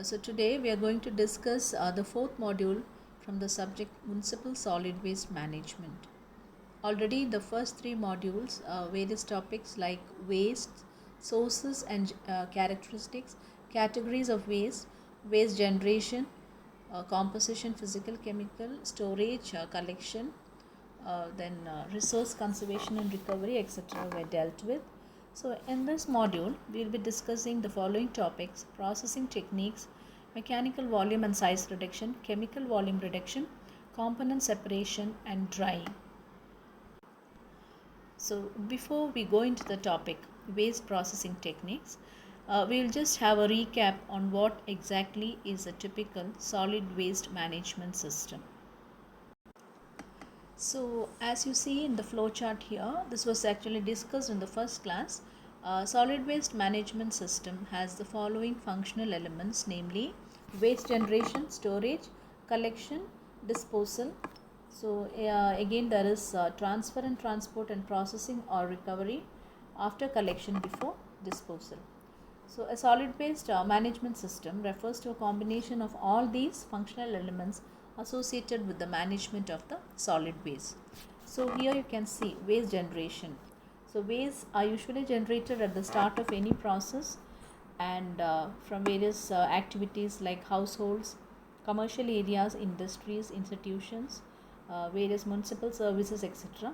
So today we are going to discuss the fourth module from the subject Municipal Solid Waste Management. Already in the first three modules, various topics like waste, sources and characteristics, categories of waste, waste generation, composition, physical, chemical, storage, collection, then resource conservation and recovery, etc. were dealt with. So in this module, we will be discussing the following topics: processing techniques, mechanical volume and size reduction, chemical volume reduction, component separation and drying. So before we go into the topic waste processing techniques, we will just have a recap on what exactly is a typical solid waste management system. So as you see in the flow chart here, this was actually discussed in the first class. Solid waste management system has the following functional elements, namely waste generation, storage, collection, disposal. So again there is transfer and transport and processing or recovery after collection before disposal. So a solid waste management system refers to a combination of all these functional elements associated with the management of the solid waste. So here you can see waste generation. So waste are usually generated at the start of any process and from various activities like households, commercial areas, industries, institutions, various municipal services, etc.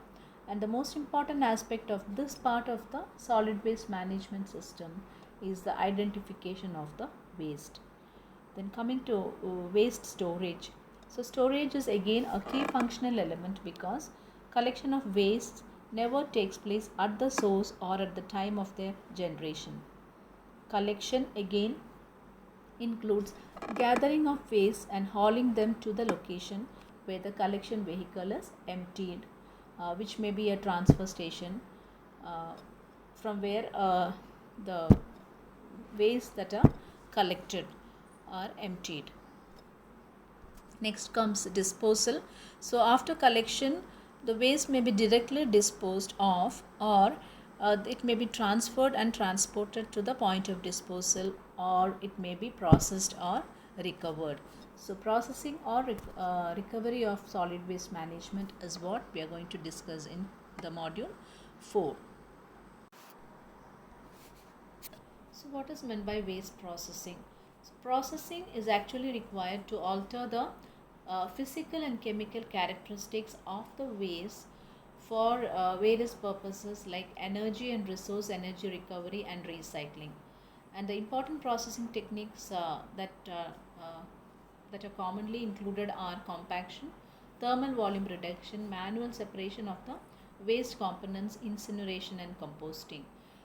And the most important aspect of this part of the solid waste management system is the identification of the waste. Then coming to waste storage. So storage is again a key functional element because collection of waste never takes place at the source or at the time of their generation. Collection again includes gathering of waste and hauling them to the location where the collection vehicle is emptied, which may be a transfer station from where the waste that are collected are emptied. Next comes disposal. So after collection, the waste may be directly disposed of or it may be transferred and transported to the point of disposal, or it may be processed or recovered. So processing or recovery of solid waste management is what we are going to discuss in the module 4. So what is meant by waste processing? So processing is actually required to alter the physical and chemical characteristics of the waste for various purposes like energy and resource energy recovery and recycling. And the important processing techniques that are commonly included are compaction, thermal volume reduction, manual separation of the waste components, incineration and composting.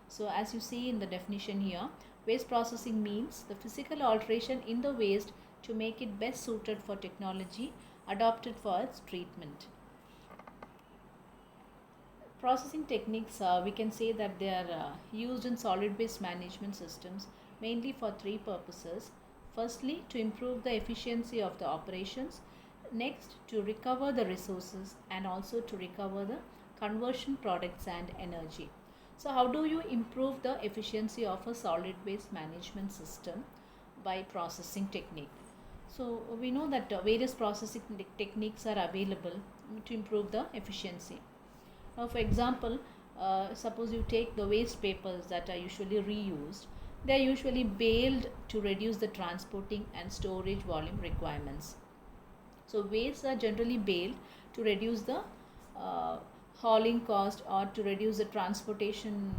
So as you see in the definition here, waste processing means the physical alteration in the waste to make it best suited for technology adopted for its treatment. Processing techniques, we can say that they are used in solid waste management systems mainly for three purposes. Firstly, to improve the efficiency of the operations. Next, to recover the resources, and also to recover the conversion products and energy. So how do you improve the efficiency of a solid waste management system? By processing technique. So we know that various processing techniques are available to improve the efficiency. Now for example, suppose you take the waste papers that are usually reused. They are usually baled to reduce the transporting and storage volume requirements. So wastes are generally baled to reduce the hauling cost or to reduce the transportation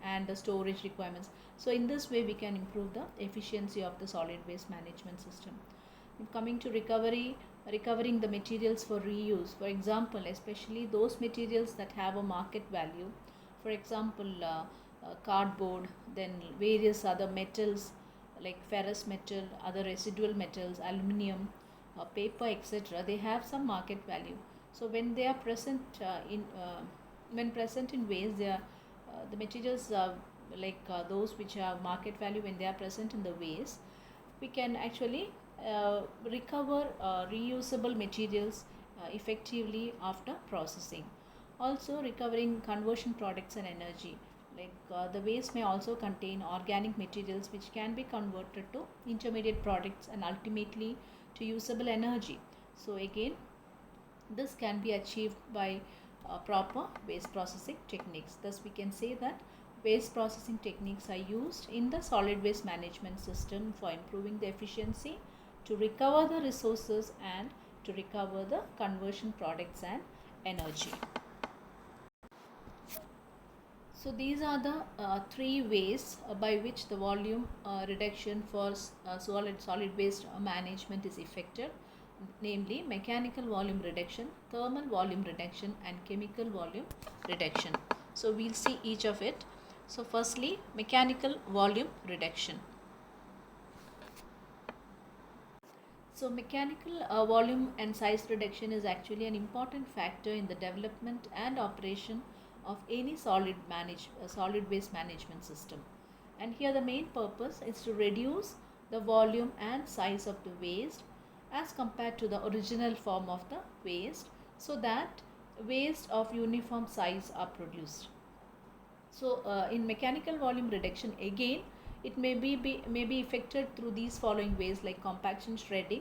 and the storage requirements. So in this way we can improve the efficiency of the solid waste management system. Coming to recovery, recovering the materials for reuse. For example, especially those materials that have a market value. For example, cardboard, then various other metals like ferrous metal, other residual metals, aluminium, paper, etc. They have some market value. So when they are present when present in waste, they are the materials those which have market value. When they are present in the waste, we can actually recover reusable materials effectively after processing. Also recovering conversion products and energy. The waste may also contain organic materials which can be converted to intermediate products and ultimately to usable energy. So again, this can be achieved by proper waste processing techniques. Thus, we can say that waste processing techniques are used in the solid waste management system for improving the efficiency, to recover the resources and to recover the conversion products and energy. So these are the three ways by which the volume reduction for solid waste management is effected, namely mechanical volume reduction, thermal volume reduction and chemical volume reduction. So we'll see each of it. So firstly, mechanical volume reduction. So mechanical volume and size reduction is actually an important factor in the development and operation of any solid waste management system. And here the main purpose is to reduce the volume and size of the waste as compared to the original form of the waste, so that waste of uniform size are produced. So in mechanical volume reduction, again it may be effected through these following ways, like compaction, shredding,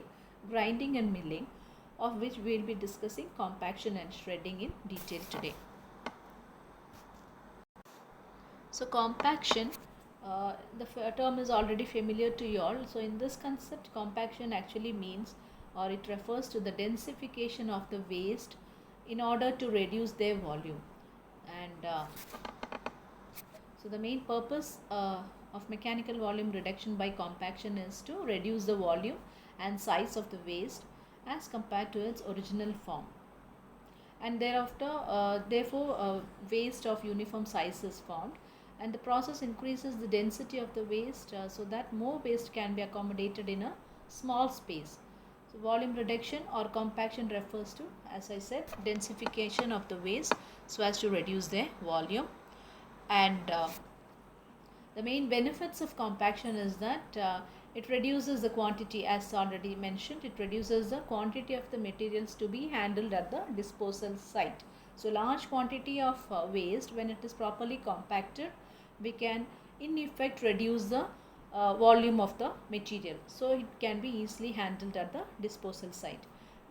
grinding and milling, of which we will be discussing compaction and shredding in detail today. So compaction, the term is already familiar to you all. So in this concept, compaction actually means, or it refers to the densification of the waste in order to reduce their volume. And so the main purpose of mechanical volume reduction by compaction is to reduce the volume and size of the waste as compared to its original form. And thereafter, therefore, waste of uniform size is formed, and the process increases the density of the waste so that more waste can be accommodated in a small space. So volume reduction or compaction refers to, as I said, densification of the waste so as to reduce their volume. And the main benefits of compaction is that it reduces the quantity, as already mentioned, it reduces the quantity of the materials to be handled at the disposal site. So large quantity of waste, when it is properly compacted, we can in effect reduce the volume of the material, so it can be easily handled at the disposal site.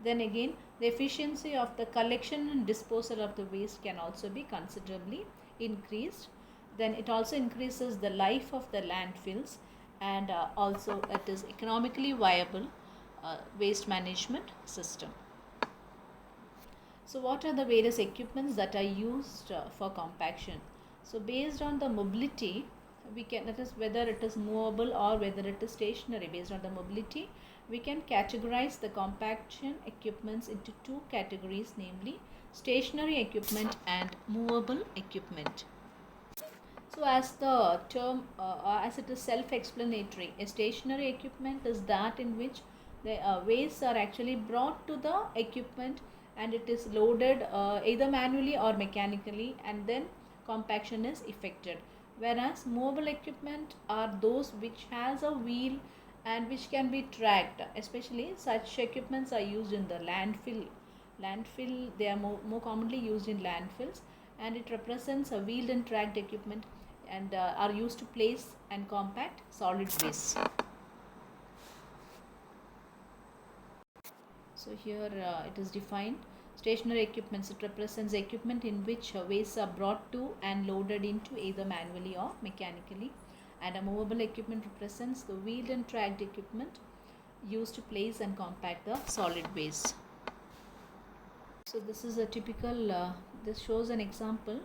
Then again, the efficiency of the collection and disposal of the waste can also be considerably increased. Then it also increases the life of the landfills, and also it is economically viable waste management system. So what are the various equipments that are used for compaction? So based on the mobility, we can, that is whether it is movable or whether it is stationary, based on the mobility, we can categorize the compaction equipments into two categories, namely stationary equipment and movable equipment. So as the term, as it is self-explanatory, a stationary equipment is that in which the wastes are actually brought to the equipment and it is loaded either manually or mechanically, and then compaction is effected. Whereas movable equipment are those which has a wheel and which can be tracked. Especially such equipments are used in the landfill. They are more commonly used in landfills, and it represents a wheeled and tracked equipment and are used to place and compact solid waste. So here it is defined. Stationary equipments, it represents equipment in which wastes are brought to and loaded into either manually or mechanically. And a movable equipment represents the wheeled and tracked equipment used to place and compact the solid waste. So this is a typical, this shows an example,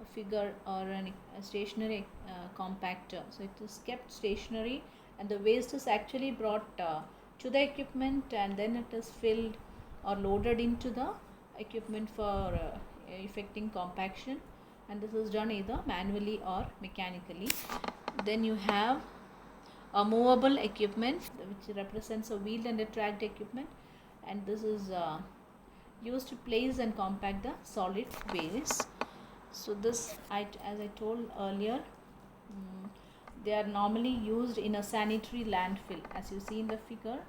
a figure or a stationary compactor. So it is kept stationary and the waste is actually brought to the equipment, and then it is filled or loaded into the equipment for effecting compaction, and this is done either manually or mechanically. Then you have a movable equipment, which represents a wheeled and a tracked equipment, and this is used to place and compact the solid waste. So this, as I told earlier, they are normally used in a sanitary landfill. As you see in the figure,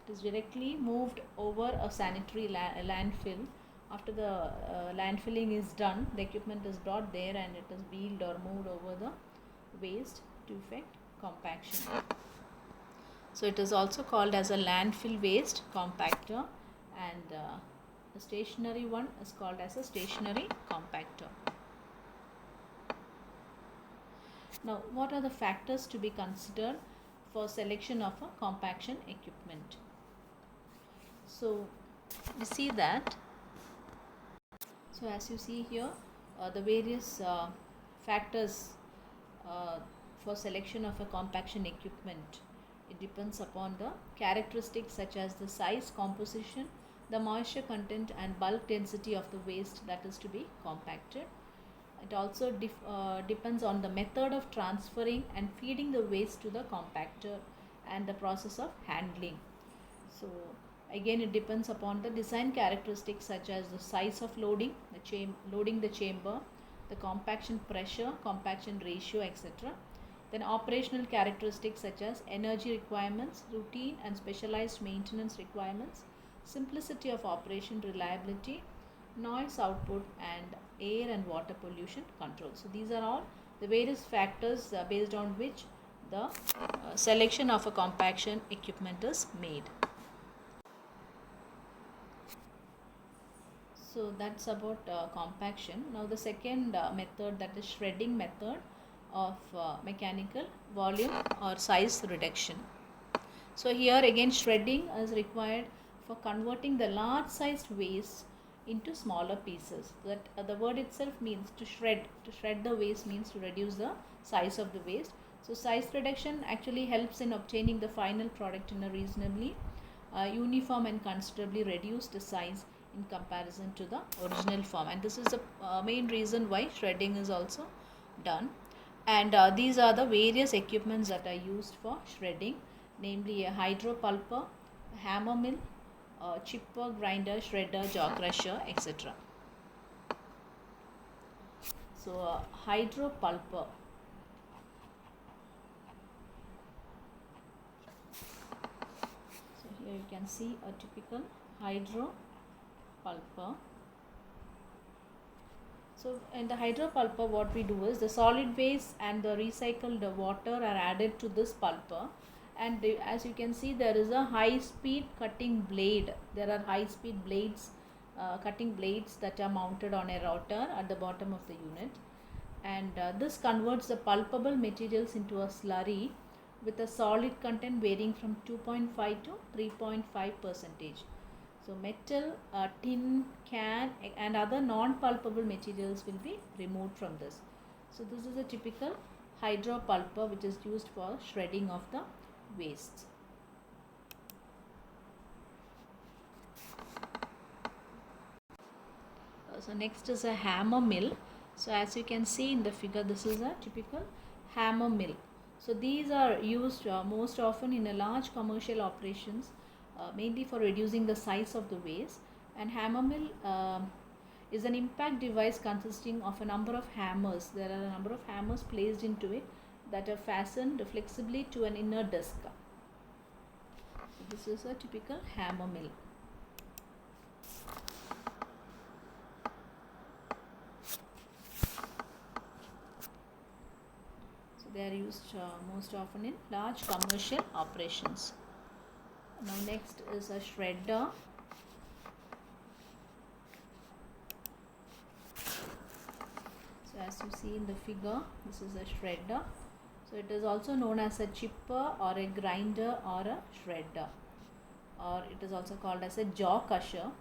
it is directly moved over a sanitary landfill after the landfilling is done, the equipment is brought there and it is wheeled or moved over the waste to effect compaction. So it is also called as a landfill waste compactor, and the stationary one is called as a stationary compactor. Now, what are the factors to be considered for selection of a compaction equipment? So we see that, so as you see here, the various factors for selection of a compaction equipment, it depends upon the characteristics such as the size, composition, the moisture content and bulk density of the waste that is to be compacted. It also depends on the method of transferring and feeding the waste to the compactor and the process of handling. So again, it depends upon the design characteristics such as the size of loading, loading the chamber, the compaction pressure, compaction ratio, etc. Then operational characteristics such as energy requirements, routine and specialized maintenance requirements, simplicity of operation, reliability, noise output, and air and water pollution control. So these are all the various factors based on which the selection of a compaction equipment is made. So that's about compaction. Now the second method, that is shredding method of mechanical volume or size reduction. So here again, shredding is required for converting the large sized waste into smaller pieces. That the word itself means to shred. To shred the waste means to reduce the size of the waste. So size reduction actually helps in obtaining the final product in a reasonably uniform and considerably reduced size in comparison to the original form, and this is the main reason why shredding is also done. And these are the various equipments that are used for shredding, namely a hydropulper, a hammer mill, chipper, grinder, shredder, jaw crusher, etc. So hydropulper. So here you can see a typical hydropulper. So in the hydropulper, what we do is the solid waste and the recycled water are added to this pulper, and as you can see, there is a high speed cutting blade. There are high speed blades, cutting blades that are mounted on a rotor at the bottom of the unit, and this converts the pulpable materials into a slurry with a solid content varying from 2.5 to 3.5 percentage. So metal, tin, can and other non-pulpable materials will be removed from this. So this is a typical hydropulper which is used for shredding of the wastes. So next is a hammer mill. So as you can see in the figure, this is a typical hammer mill. So these are used most often in a large commercial operations, mainly for reducing the size of the waste. And hammer mill is an impact device consisting of a number of hammers. There are a number of hammers placed into it that are fastened flexibly to an inner disc. So this is a typical hammer mill. So they are used most often in large commercial operations. Now next is a shredder. So as you see in the figure, this is a shredder. So it is also known as a chipper or a grinder or a shredder, or it is also called as a jaw crusher,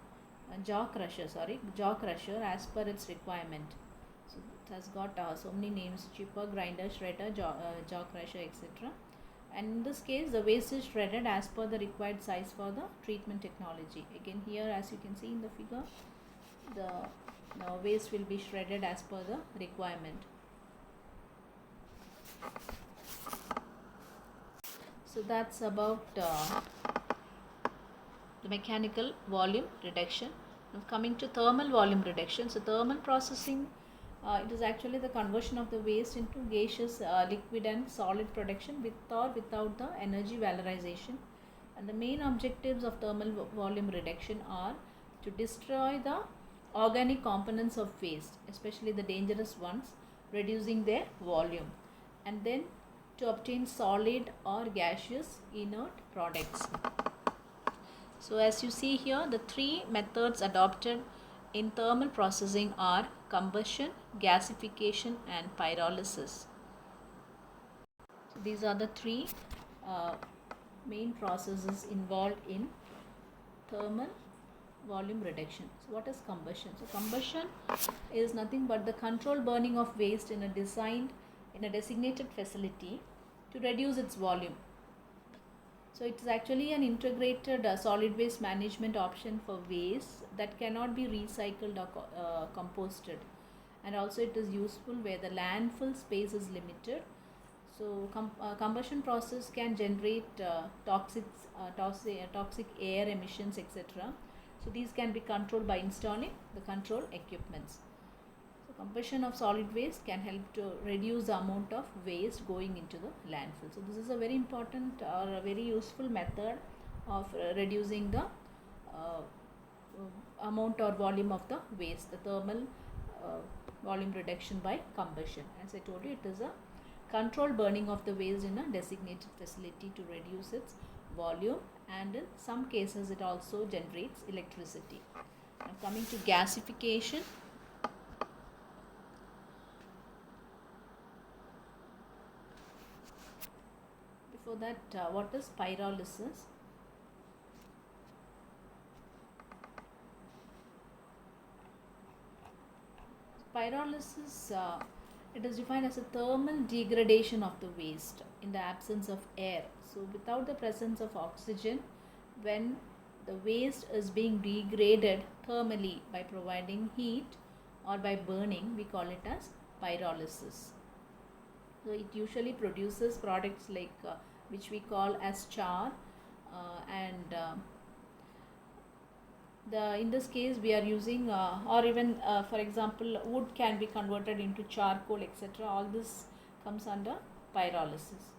jaw crusher as per its requirement. So it has got so many names: chipper, grinder, shredder, jaw crusher, etc. And in this case, the waste is shredded as per the required size for the treatment technology. Again, here as you can see in the figure, the waste will be shredded as per the requirement. So that's about the mechanical volume reduction. Now coming to thermal volume reduction. So thermal processing, it is actually the conversion of the waste into gaseous, liquid and solid production with or without the energy valorization. And the main objectives of thermal volume reduction are to destroy the organic components of waste, especially the dangerous ones, reducing their volume, and then to obtain solid or gaseous inert products. So as you see here, the three methods adopted in thermal processing are combustion, gasification and pyrolysis. So these are the three main processes involved in thermal volume reduction. So what is combustion? So combustion is nothing but the controlled burning of waste in a designated facility to reduce its volume. So it is actually an integrated solid waste management option for waste that cannot be recycled or composted, and also it is useful where the landfill space is limited. So combustion process can generate toxic air emissions, etc. So these can be controlled by installing the control equipments. So combustion of solid waste can help to reduce the amount of waste going into the landfill. So this is a very important or a very useful method of reducing the amount or volume of the waste, the thermal volume reduction by combustion. As I told you, it is a controlled burning of the waste in a designated facility to reduce its volume, and in some cases it also generates electricity. Now coming to gasification. Before that, what is pyrolysis? Pyrolysis, it is defined as a thermal degradation of the waste in the absence of air. So without the presence of oxygen, when the waste is being degraded thermally by providing heat or by burning, we call it as pyrolysis. So it usually produces products like which we call as char, and in this case we are using or even for example wood can be converted into charcoal, etc. All this comes under pyrolysis.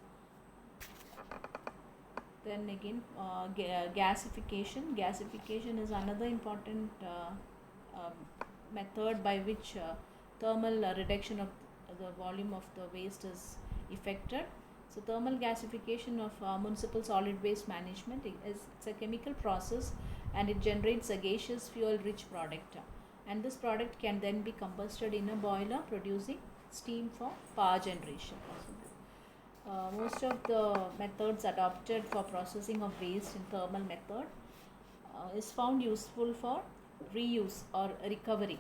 Then again gasification. Gasification is another important method by which thermal reduction of the volume of the waste is effected. So thermal gasification of municipal solid waste management it's a chemical process, and it generates a gaseous fuel rich product, and this product can then be combusted in a boiler producing steam for power generation. Most of the methods adopted for processing of waste in thermal method is found useful for reuse or recovery.